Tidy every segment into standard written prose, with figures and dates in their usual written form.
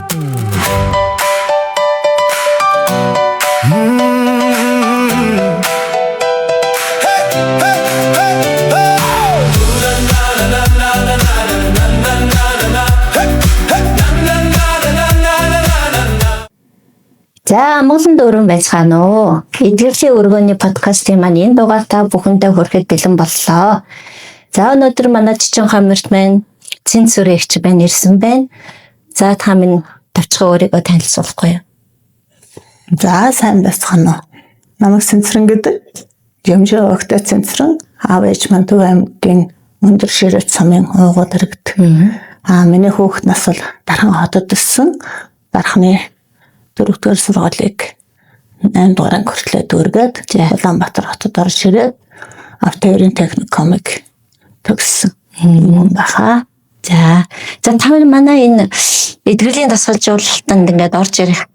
За Монголын дөрвөн байцгаана уу. Эдгэрлийн өргөний подкастын маань энэ дугаартаа бүхэндээ хүрэхэд бэлэн боллоо. За өнөөдөр манай Чичин хамарт маань цэнцүрэгч байна ирсэн байна. За та минь тавчгаа өөрийгөө танилцуулахгүй юу? За сайн байцгаана уу. Намайг Цэнцэрэн гэдэг. Жимжээ өгтөө Цэнцэрэн. Аав ээж маань Төв аймгийн Өндөр Ширээт самын уугууд иргэдэг. Миний хүүхэд нас бол Дархан хотод өссөн. Дарханы 4-р сургуулийг 8 дугаар анги хүртлээр дүүргээд Улаанбаатар хотод орж ирээд автоэрийн техникумыг төгссөн юм баха. За та манай энэ эдгэрлийн дасгалжуулалтанд ингээд орж ирэх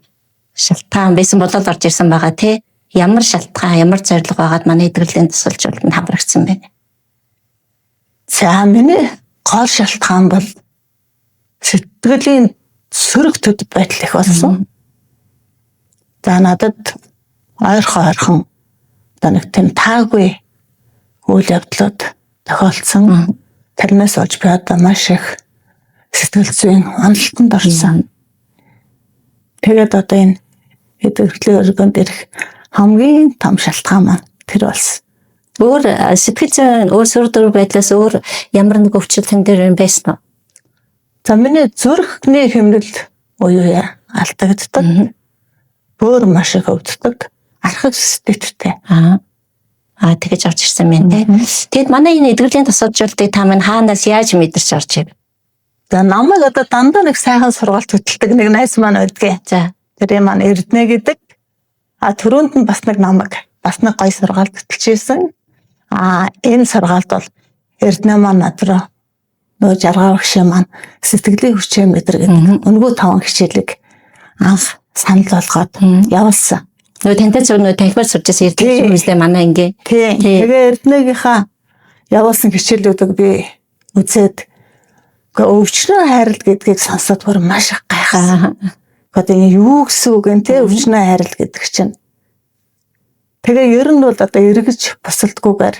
шалтгаан байсан болоод орж ирсэн байгаа тий. Ямар шалтгаан, ямар зорилго байгаад манай эдгэрлийн дасгалжуулалтанд хамрагдсан бэ? За миний гол шалтгаан бол сэтгэлийн сөрөг төд байдал их болсон. За надад ойрхон нэг тийм таагүй үйл явдлууд тохиолдсон. Тэрнээс олж би одоо маш их сэтгэл зүйн уналтанд орсон. Тэгээд одоо энэ эдгэрлийн өргөнд ирэх хамгийн том шалтгаан маань тэр болсон. Өөр сэтгэл зүйн өөр сүрдэр байдлаас өөр ямар нэг өвчлөл тань дээр байсан уу? За миний зүрхний хэмнэл уюуя алдагддаг. Бөөр маш их өвддөг. Архив системтэй. Тэгэж орж ирсэн мэн тий. Тэгэд манай энэ эдгэрлийн тасалжуулалтыг та минь хаанаас яаж мэдэрч орж ив? За намайг одоо дандаа нэг сайхан сургалт хөтэлдэг нэг найз маань байдгийн. За тэр маань Эрдэнэ гэдэг. Түрүүнд нь бас нэг намайг бас нэг гоё сургалт хөтэлчихсэн. Энэ сургалт бол Эрдэнэ маань надруу нөө жаргал багш маань сэтгэлийн хүчээ мэдэр гэдэг. Өнгөө 5 хичээлийг анх санал болгоод явуулсан. Нөө тантай зөв нөө танхимаар сурч байсан Эрдэнэ хүмүүстэй манай ингээ. Тэгээ Эрдэнэгийнхаа явуулсан хичээлүүдийг би үзээд өвчнөө хайрал гэдгийг сонсоод бүр маш их гайхсан. Одоо энэ юу гэсэн үг вэ те өвчнөө хайрал гэдэг чинь. Тэгээ ер нь бол одоо эргэж босолдгүйгээр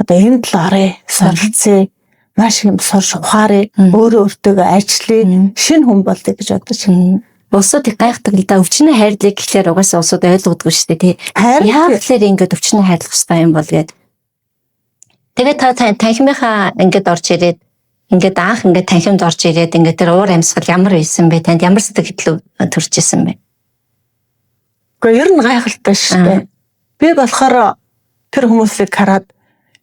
одоо энэ талаараа суралцъя. Маш их сурч ухаарыг өөрөө өөртөө ажиллая. Шинэ хүн болъё гэж бодож байна. Улсууд их гайхдаг л да өвчнөө хайрлыг гэхлээр угаасаа улсууд ойлгодгүй шүү дээ тий. Яагаад гэхээр ингээд өвчнөө хайрлах хэрэгтэй юм бол гээд. Тэгээд та танхимынхаа ингээд орж ирээд ингээд анх ингээд танхимд орж ирээд ингээд тэр уур амьсгал ямар байсан бэ? Танд ямар сэтгэл төрж исэн бэ? Гэхдээ ер нь гайхалтай шүү дээ. Би болохоор тэр хүмүүсийг хараад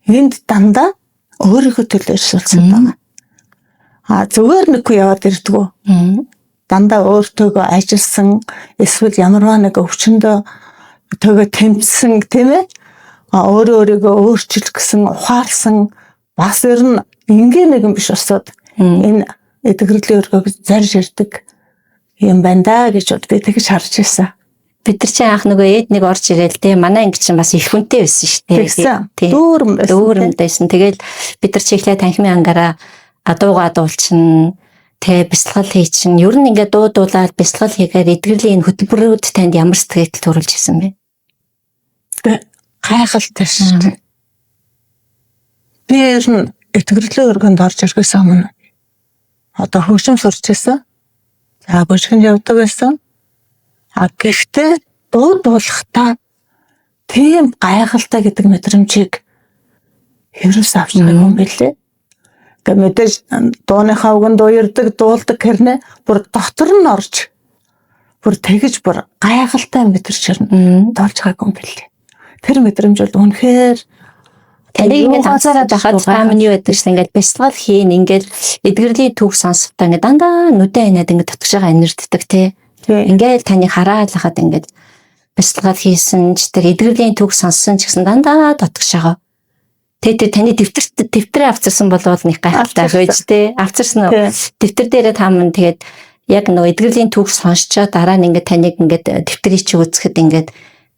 энд дандаа өөрийнхөө төлөө ирсэн байгаа. Зүгээр нэггүй яваад ирдэггүй. Дандаа өөртөөгөө ажилласан эсвэл ямарваа нэг өвчнөдөө төгөө тэмцсэн тийм ээ. Өөрийгөө өөрчилөх гэсэн ухаарсан бас ер нь ингийн нэгэн биш усууд энэ эдгэрлийн өргөг зарж ирдэг юм байна да гэж бод би тэгж харж байсан. Бид нар чинь анх нөгөө эд нэг орж ирээл те манай анги чинь бас их хүнтэй байсан шүү дээ. Дүүрэн байсан. Тэгэл бид нар чи ихлэ танхимын ангаараа дуугаа дуулчин тэ бясалгал хий чин. Ер нь ингээд дуудуулаад бясалгал хийгээд эдгэрлийн энэ хөтөлбөрүүд танд ямар сэтгэл төрүүлж ирсэн бэ? Гайхалтай шүү дээ. Би ер нь эдгэрлийн өргөнд орж ирэхээс өмнө одоо хөгжим сурч байсан. За бушгинд явдаг байсан. Гэхдээ дуудуулахдаа тийм гайхалтай гэдэг мэдрэмжийг ерөөс авч байгаа юм билээ. Гэхдээ мэдээж дууныхаа үгэнд уярдаг, дуулдаг хэрнээ бүр дотор нь орж бүр тэгж бүр гайхалтай мэдэрч ирнэ. Доолж байгаа юм билээ. Тэр мэдрэмж бол үнэхээр таныг ингээд анзаараад байхад таамын юу байдаг шин ингээд бясалгал хийн ингээд эдгэрлийн түүх сонсохдоо ингээд дандаа нүдэн ханаад ингээд татгшаага инэрддэг тий. Ингээд таныг хараад хахад ингээд бясалгал хийсэн ч тэр эдгэрлийн түүх сонссон ч гэсэн дандаа татгшаага. Тэгээд таны дэвтэрээ авчирсан болвол нэг гайхалтай байж тий. Авчирсан уу? Дэвтэр дээрээ тааман тэгээд яг нөгөө эдгэрлийн түүх сонсчоо дараа нь ингээд таныг ингээд дэвтрийг чи үзэхэд ингээд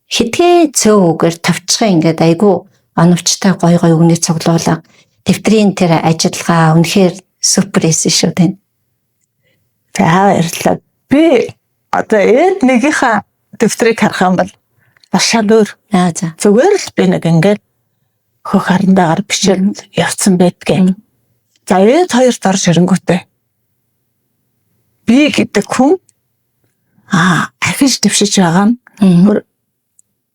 хитгэн цөөн үгээр тавчгаа ингээд айгу оновчтой гой үгний цуглуулга дэвтрийн тэр ажиллагаа үнэхээр супер эсэ шүү тань. За баярлалаа. Би одоо нэгийнхаа дэвтрийг харах юм бол бас шал өөр. За. Зүгээр л би нэг ингээд хөх харандагаар бичээд явцсан байдгээ. За хоёрт орж ирэнгүүтээ би гэдэг хүн ахиж дэвшиж байгаа нь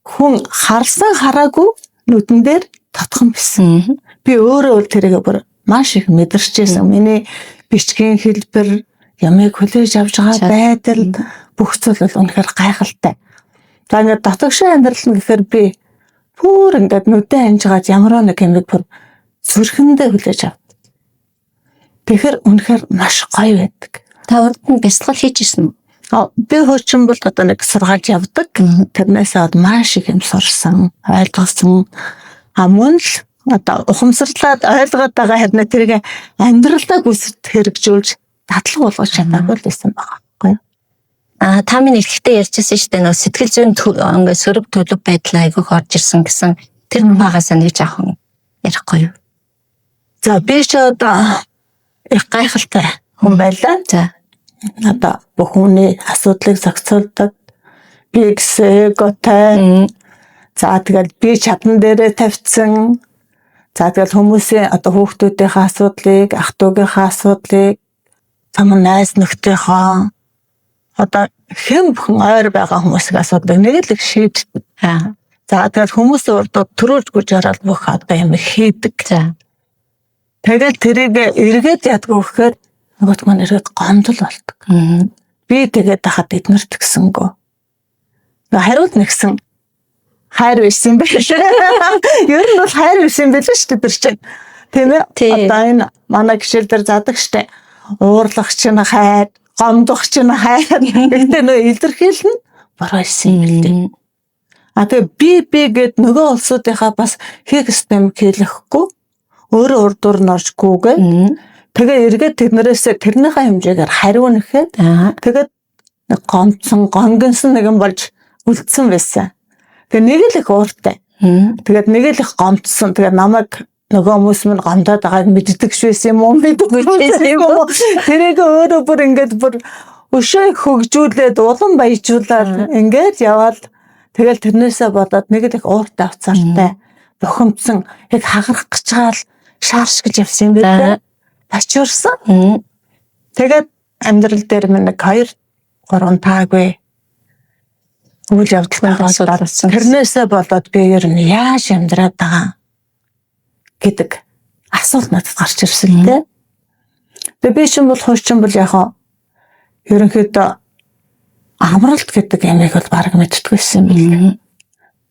хүн харсан хараагүй нүдэн дээр татхан бисэн. Би өөрөө тэрийг бүр маш их мэдэрчээсэн. Миний бичгийн хэлбэр, ямыг хүлээж авч байгаа байдал бүх зүйл бол үнэхээр гайхалтай. За ингээд дотогшоо амьдрал нь гэхээр би бүр ингээд нүдэн ханж байгаа ямар нэг юмыг бүр зүрхэндээ хүлээж авт. Тэгэхээр үнэхээр маш гоё байдаг. Та урд нь бясалгал хийж ирсэн үү? Би хөөчөн бол одоо нэг сургаалж явдаг. Тэрнээс маш их юм сурсан, ойлгосон. Мөн л одоо ухамсарлаад ойлгоод байгаа хэрнээ тэрийг амьдралдаа гүйцэд хэрэгжүүлж дадлаг болгож чадаагүй л байсан байгаа байхгүй юу? Та минь ихтэй ярьжсэн шүү дээ. Нөө сэтгэл зүйн ингээ сөрөг төлөв байдал айгүйх орж ирсэн гэсэн тэр багаас нэг жоохон ярихгүй юу? За би ч одоо их гайхалтай хүн байлаа. За. Одоо бүх хүний асуудлыг зохицуулдаг. Би гэсэн эgoтай. За тэгэл би чадан дээрээ тавьсан. За тэгэл хүмүүсийн одоо хүүхдүүдийнхээ асуудлыг, ах トゥ угийнхаа асуудлыг, цам найз нөхдийнхөө одоо хэн бүхэн ойр байгаа хүмүүсийн асуудлыг нэг л их шийддэг. За тэгэл хүмүүсийн урдууд төрүүлж гүйж ороод бүх одоо юм хийдэг. За. Тэгэл тэрийг эргээд ядгүй гэхээр нөгөөт маань эргээд гомдол болдог. Би тэгээд хахад эднэрт гисэнгөө. Хариулт нэгсэн хайр байсан байх шүү. Ер нь бол хайр байсан байл шүү дээ тэр чинь. Тийм ээ. Одоо энэ манай гişэл дээр задаг штэ. Уурлах чинь хайр, гомдох чинь хайр. Гэхдээ нөө илэрхийлэн боройсон юм л дээ. Тэгээ би гэд нөгөө улсуудынхаа бас хийх систем хийлэхгүй. Өөрөө урдуур нь оржгүйгээ. Тэгээ эргээд тэрнээсээ тэрнийхээ хэмжээгээр хариуна гэхэд тэгээд гомцсон, гонгонсон нэгэн болж үлдсэн байсан. Тэгээ нэг л их ууртай. Тэгээд нэг л их гомцсон. Тэгээд намайг нөгөө хүмүүс минь гомдоод байгааг мэддэг швэс юм уу? Тэрийг өөрөө бүр ингээд бүр өшөө хөгжүүлээд улам баяжуулаад ингээд яваад тэгэл тэрнээсээ болоод нэг л их ууртай авцаартай бухимдсан яг хагарах гэж байгаа л шаарш гэж явсан юм байна. Ачуурсан. Тэгээд амьдрал дээр минь 2-3 таагүй үйл явдал болсон. Тэрнээсээ болоод би ер нь яаж амьдраад байгаа гэдэг асуулт надад гарч ирсэн л дээ. Тэгээ би чинь бол хуучин бол яг ерөнхийдөө амралт гэдэг ямиг бол баг мэддэггүйсэн юм.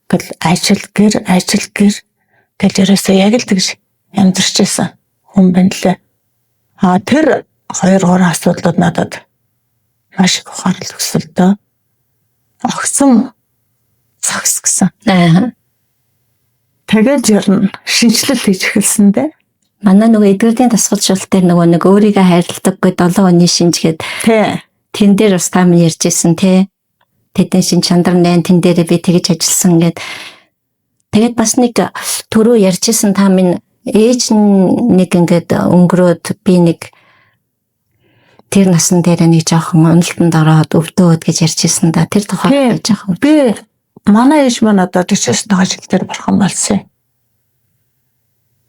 Тэгэл ажил гэр тэгэл ерөөсөө яг л тэгж амьдрч байсан хүн байна лээ. Тэр 2-3 асуудлууд надад маш их ухаарлал өгсөлдөө. Огцом цагс гэсэн. Тэгээд ер нь шинжилэл хийж эхэлсэн дээ. Манай нөгөө эдгэрийн дасгалжуулалт дээр нөгөө нэг өөрийгөө хайрладаггүй 7 оны шинжгээд тэн дээр бас та минь ярьжсэн тий. Тэдэн шин чандар нэн тэн дээрээ би тэгж ажилласан гэд. Тэгээд бас нэг түрүү ярьжсэн та минь ээж нэг ингээд өнгөрөөд би нэг тэр насан дээр нэг жоохон уналтанд ороод өвдөөд гэж ярьжсэн да. Тэр тухай жоохон би манай ээж маань одоо 49-ны жил дээр бурхан болсон.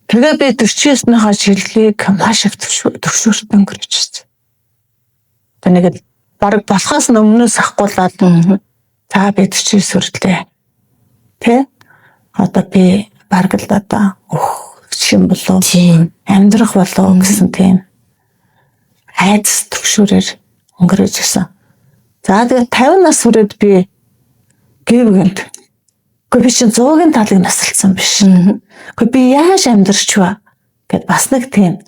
Тэгээ би 49-ны жилийг маш их төвшөөрт өнгөрөөж ирсэн. Тэгээд баг болохоос өмнөөс ахгуулаад за би 49 сүрлээ. Тэ? Одоо би баг л одоо шим болов амьдрах болов гэсэн тийм айдас төвшөөрөөр өнгөрөөж ирсэн. За тэгээд 50 нас хүрээд би гэвгэнд би чинь 100-ын талыг насалсан биш. Гэхдээ би яаж амьдрч вэ гэд бас нэг тийм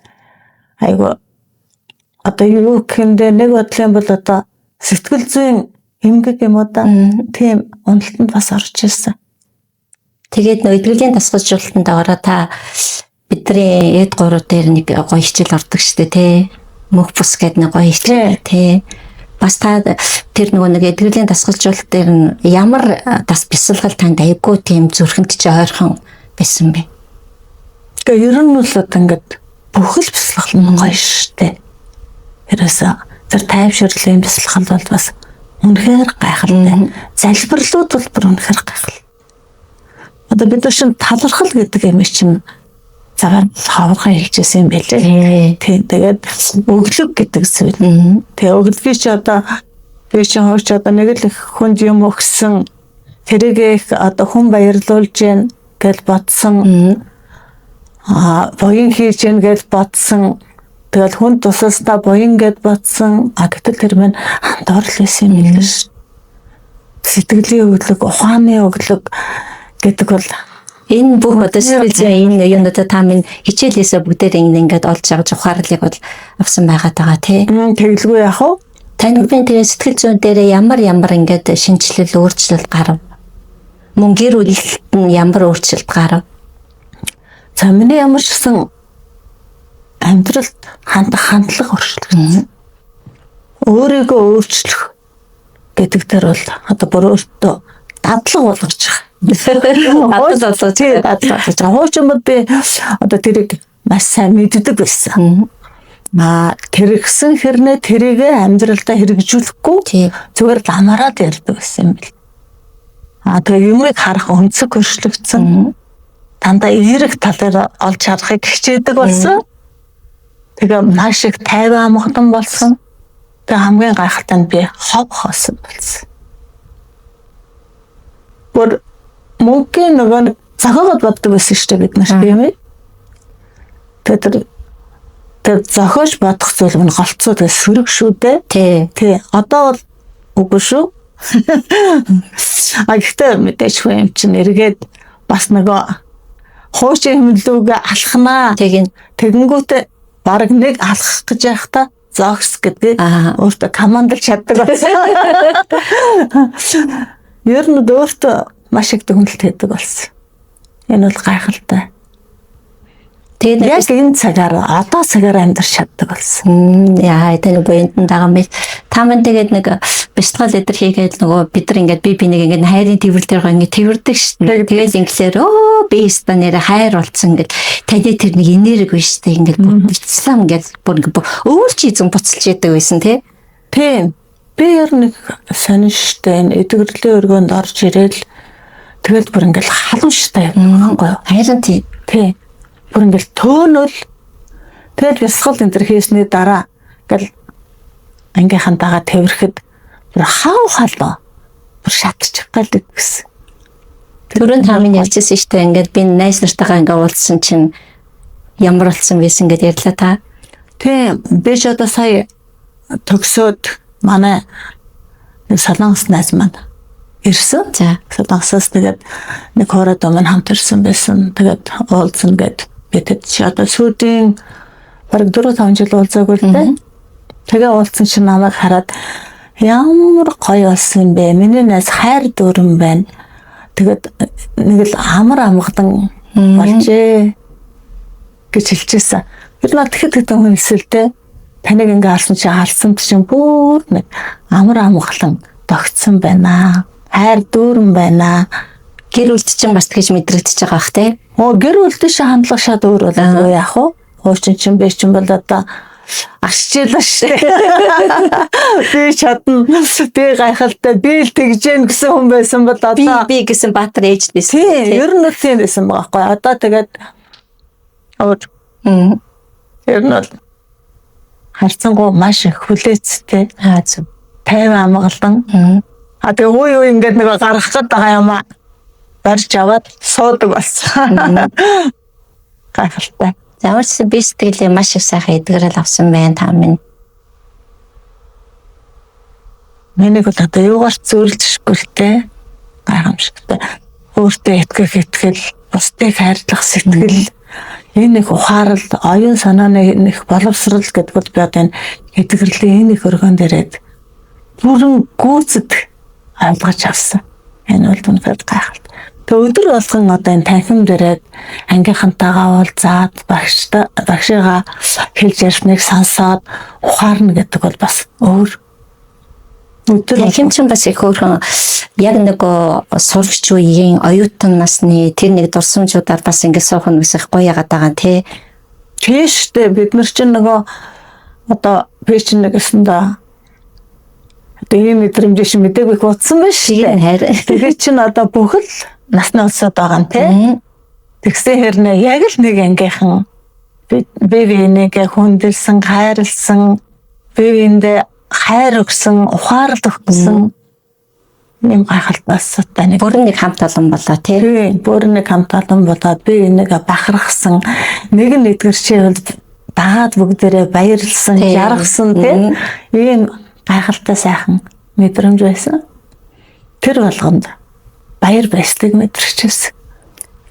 айгу одоо юу гэндээ нэг бодлын бол одоо сэтгэл зүйн эмгэг юм уу да тийм уналтанд бас орж ирсэн. Тэгээд нөө эдгэрлийн дасгалжуулалтанд ороо та бидний эд 3 дээр нэг гоё хичээл ордог штэ тий. Мөх бус гэдэг нэг гоё хичээл тий. Бас та тэр нөгөө нэг эдгэрлийн дасгалжуулалт дээр нь ямар дас бясалгал танд айгүй тийм зүрхэнд чи ойрхон байсан бэ? Тэгээ ер нь бол одоо ингээд бүх л бясалгал нь гоё штэ. Тэрээс тэр тайвширлын бясалгал бол бас үнэхээр гайхалтай. Залбирлууд бол бүр үнэхээр гайхал. Одоо бид нар шин талархал гэдэг юм чинь цагаан хаврхан хэлжсэн юм байлээ. Тийм тэгээд өглөг гэдэг зүйл. Тэгээ өглөгийг чи одоо би чи хооч одоо нэг л хүнд юм өгсөн тэрийг их одоо хүн баярлуулж гэн гэж бодсон. Боён хийж гэн гэж бодсон. Тэгэл хүн тусастаа боён гэд бодсон. Гэтэл тэр мань дорл байсан юм билээ ш. Сэтгэлийн өглөг, ухааны өглөг гэдэг бол энэ бүх одоо сэтгэлийн энэ юунуудаа та минь хичээлээсээ бүгдээр ингээд олж авч ухаарлыг бол авсан байгаад байгаа тий. Тэглгүй яах вэ? Таны тэгээ сэтгэл зүйн дээр ямар ингээд шинжилэл өөрчлөлт гарав? Мөн гэр бүлд нь ямар өөрчлөлт гарав? За миний ямар ч гэсэн амьдралд хандлага өөрчлөгдсөн. Өөрийгөө өөрчлөх гэдэг дээр бол одоо бүр өөртөө дадлаг болгож байгаа. Хуучин бод би одоо тэрийг маш сайн мэддэг байсан. Тэргсэн хэрнээ тэрийгэ амьдралдаа хэрэгжүүлэхгүй зүгээр л амараад ярьдаг байсан юм бэл. Тэгээ юмыг харах өнцөг өөрчлөгдсөн. Дандаа эерэг талаар олж харахыг хичээдэг болсон. Тэгээ маш их тайван амгалан болсон. Тэгээ хамгийн гайхалтай нь би хов хоосон болсон. Бүр мөнгөний нөгөө зохиогод боддог байсан шүү дээ бид нар тийм ээ. Тэр зохиож бодох зүйл нь голцоо тэгээ сөрөг шүү дээ. Тий. Одоо бол үгүй шүү. Гэхдээ мэдээж хөө юм чинь эргээд бас нөгөө хуучин хэмнэлүүгээ алхнаа. Тэгэнгүүтээ бараг нэг алхах гэж байхдаа зогс гэдгийг өөртөө командалж чаддаг болсон. Ер нь өөртөө маш их дүгнэлт хийдэг болсон. Энэ бол гайхалтай. Тэгээд яг энэ цагаар одоо цагаар амьдарч чаддаг болсон. Яа, таны боёнд дагаа мэд. Та мань тэгээд нэг бяцлал эдэр хийгээд нөгөө бид нар ингээд би нэг ингээд хайрын тэмрэл дээр ингээд тэрвэрдэг шүү дээ. Тэгээд инглээр би өстө нэрэ хайр болцсон ингээд таны тэр нэг энерги биш дээ ингээд бүтцлээ ингээд бүр өөр чи эзэн буцалж яадаг байсан тийм. Би ер нэг сонирхтой энэ эдгэрлийн өргөнд орж ирээл тэгэл бүр ингээд халамжтай юм гоё. Хайрын тийм. Бүр ингээд төөнөл тэгэл бясалгал энэ төр хийсний дараа ингээл ангийнхантайгаа тэрхэхэд бүр хав халаа бүр шатчих галдаг гэсэн. Түрүүн тамийн ярьжсэн шүү дээ ингээд би найз нартайгаа ингээд уулзсан чинь ямар болсон байсан гэдээ ярьлаа та. Тийм би ч одоо сая төгсөөд манай нэг Солонгос найз маань ирсэн. За Солонгосоос тэгээд нэг хоороо домон хамт ирсэн байсан. Тэгээд уулзсан гэд битэд чи одоо сүүдийн бараг 4-5 жил уулзаагүй л дээ. Тэгээ уулзсан чинь намайг хараад ямар гоё болсон бэ? Миний найз хайр дүүрэн байна. Тэгээд нэг л амар амгалан болжээ гэж хэлчихсэн. Би над тэгэхэд хүн хэлсэлтэй. Таныг ингээ харсан чинь бүр нэг амар амгалан тогтсон байна. Хайр дүүрэн байна. Гэр бүлд чинь бас тэгж мэдрэгдэж байгаа бах те. Гэр бүлд шиг хандлага шат өөр болоо яах вэ? Хуучин чинь бэ чинь бол одоо арчилаа шээ. Би чадна. Би гайхалтай. Би л тэгжэн гэсэн хүн байсан бол одоо би гэсэн баатар ээж байсан. Тийм, ер нь тийм байсан байгаа байхгүй. Одоо тэгээд ер нь харцангуу маш их хүлээцтэй. Зөв. Тайван амгалан. Тэгээ уу ингээд нэг гаргах гээд байгаа юм аа. Барьж аваад суудаг болсон. Гайхалтай. Ямар ч би сэтгэлээ маш их сайхан эдгэрэл авсан байна та минь. Миний бол одоо юугаар зөөрлөшгүй л те. Гайхамшигтай. Өөртөө итгэл, бусдыг хайрлах сэтгэл, энэ их ухаарал, оюун санааны их боловсрал гэдэг бол би одоо энэ эдгэрлийн энэ их өргөн дээрээ бүрэн гүйцэд ойлгож авсан. Энэ бол үнэхээр гайхалтай. Тэгээ өдөр болгон одоо энэ танхим дээрээ ангийнхантайгаа уулзаад багшигаа хэлж ярьсныг сонсоод ухаарна гэдэг бол бас өөр. Танхим чинь бас их өөрхөн яг нөгөө сурагч үеийн оюутан насны тэр нэг дурсамжуудаар бас ингэ суух нь их гоё яагаад байгаа тий. Тийштэй бид нар чинь нөгөө одоо би чинь нэг өсөндөө Одоо ийм мэдрэмж шиг мдэггүй их утсан байна шүү дээ. харин. Тэгэхээр чинь одоо бүх л насны улсууд байгаа юм тий. Тэгсэн хэрнээ яг л нэг ангийнхан бивэнийг хүндэлсэн, хайрлсан, бивэндээ хайр өгсөн, ухаарлт өгсөн юм гайхалтай та нэг Бүр нэг хамт олон болоо тий. тий, бүр нэг хамт олон болоод би энийг бахархсан, нэг нь эдгэрчээ дагаад бүгдээрээ баярлсан, жаргасан тий. Ийм гайхалтай сайхан мэдрэмж байсан. Тэр болгонд баяр баясгалыг мэдрчихсэн.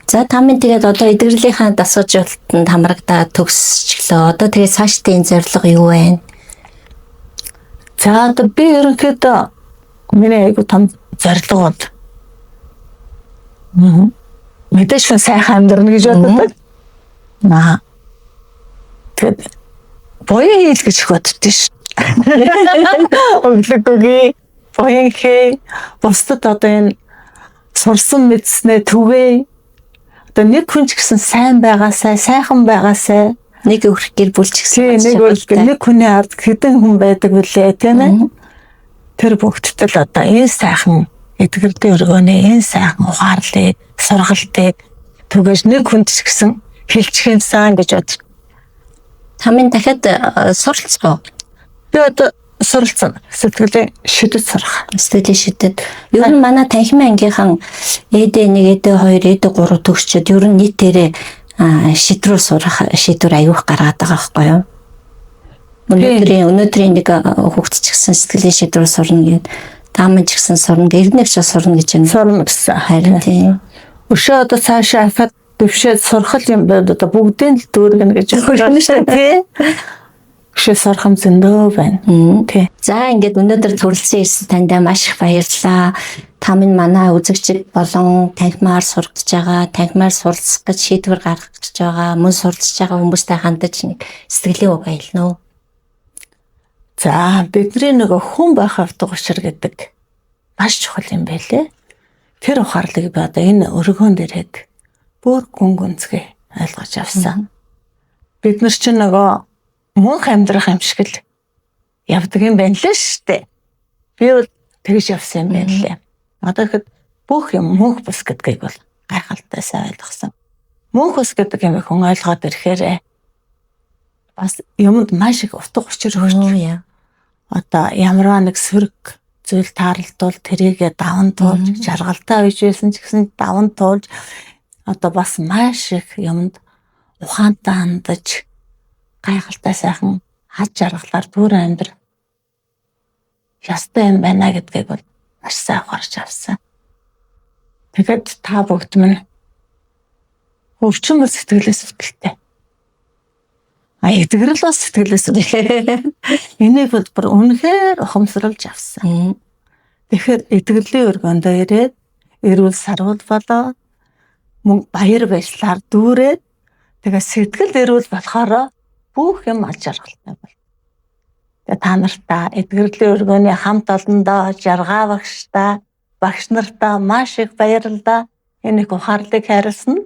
За тамийн тэгээд одоо эдгэрлийнхаа дасгалжуулалтанд хамрагдаад төгсчлөө. Одоо тэгээд цаашдын зорилго юу вэ? За одоо би ерөнхийдөө миний айгу том зорилго бол мэдээж хүн сайхан амьдрна гэж боддог. Тэгээд боёо хийл гэж боддоо ш. Өглөөгөө боёо хээ бусдад одоо энэ сурсан мэдснээ түгээ. Одоо нэг хүн ч гэсэн сайн байгаасай, сайхан байгаасай. Нэг өрх гэр бүлч гэсэн. Нэг хүний ард хэдэн хүн байдаг вүлээ тийм ээ. Тэр бүгдтэй л одоо энэ сайхан эдгэрдээ өргөөний энэ сайхан ухаарлыг, сургалтыг түгэж нэг хүнд ч гэсэн хэлчихэн сан гэж бод. Тамийн дахиад суралцгаа. Би одоо суралцсан. Сэтгэлийн шидэт сурах. Сэтгэлийн шидэт. Ер нь манай танхимын ангийнхан ЭД1, ЭД2, ЭД3 төгсчөд ер нь нийтээрээ шидрүү сурах шийдвэр аяух гаргаад байгаа байхгүй юу? Өнөөдрийн нэг хүүхэд ч гэсэн сэтгэлийн шийдвэр сурна гэдэг. Тааман ч гэсэн сурна, эрдэнэ ч сурна гэж юм. Сурна гэсэн. Харин тийм. Өшөө одоо цаашаа ахад дэвшээд сурах юм байд одоо бүгдийн л дүүргэнэ гэж хэлсэн шүү дээ. Өшөө сурах юм зөндөө байна. Тий. За ингээд өнөөдөр төрөлцсөн ирсэн танд маш их баярлалаа. Та минь манай үзэгчид болон танхимаар сургаж байгаа, танхимаар суралцах гэж шийдвэр гаргаж байгаа, мөн суралцж байгаа хүмүүстэй хандаж нэг сэтгэлийн үг аялна уу? За бидний нөгөө хүн байх авдаг учир гэдэг маш чухал юм байлээ. Тэр ухаарлыг би одоо энэ өргөөн дээрээд бүр гүн гүнзгий ойлгож авсан. Бид нар чинь нөгөө мөнх амьдрах юм шиг л явдаг юм байна лээ шүү дээ. Би бол тэгж явсан юм байна лээ. Одоо ихэд бүх юм мөнх бус гэдгийг бол гайхалтай сайн ойлгосон. Мөнх бус гэдэг юм хүн ойлгоод ирэхээр бас юмд маш их утга учир хөрж. Одоо ямарваа нэг сөрөг зүйл таарлтвал тэрийгэ даван туулж, жаргалтай үйж байсан ч гэсэн даван туулж одоо бас маш их юмд ухаантай хандаж гайхалтай сайхан хаж жаргалаар бүр амьдр ястай юм байна гэдгийг бол маш сайн ухаарч авсан. Тэгэхэд та бүгд минь өвчмөр сэтгэлээс өвдөлтэй. Эдгэрэл бас сэтгэлээс энийг бол бүр үнэхээр ухамсарлаж авсан. Тэгэхээр эдгэрлийн өргөндөө ирээд эрүүл сарвал болоод мөн баяр баясгалаар дүүрээд тэгээ сэтгэл эрүүл болохоор бүх юм алж жаргалтай бол. Тэгээ та нартаа эдгэрлийн өргөний хамт олондоо жаргаа багш нартаа маш их баярлалаа. Энэ их ухаарлыг хайрлсан.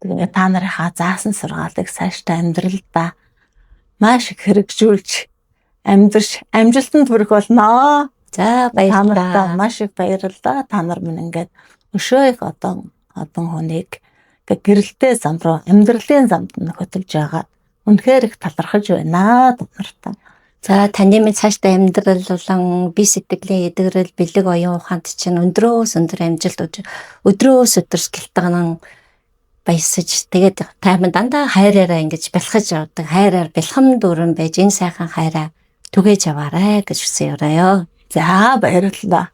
Тэгээ та нарынхаа заасан сургаалыг сайжтай амьдралдаа маш их хэрэгжүүлж амьдрш амжилтанд хүрэх болно. За баярлалаа. Маш их баярлалаа. Та нар минь ингээд өшөө их одон хүнийг гэрэлтэй зам руу амьдралын замд нь хөтөлж байгаа. Үнэхээр их талархаж байна та нартай. За таны минь цаашдаа амьдрал болон бие сэтгэлийн эдгэрэл бэлэг оюун ухаанд чинь өндрөөс өндөр амжилт өдрөөс өдөр гэлтгэн баясаж тэгээд таймд дандаа хайраараа ингэж бэлхэж явдаг хайраар бэлхэм дүүрэн байж энэ сайхан хайраа түгээж аваарай гэж хүсэн өрөөё. За баярлалаа.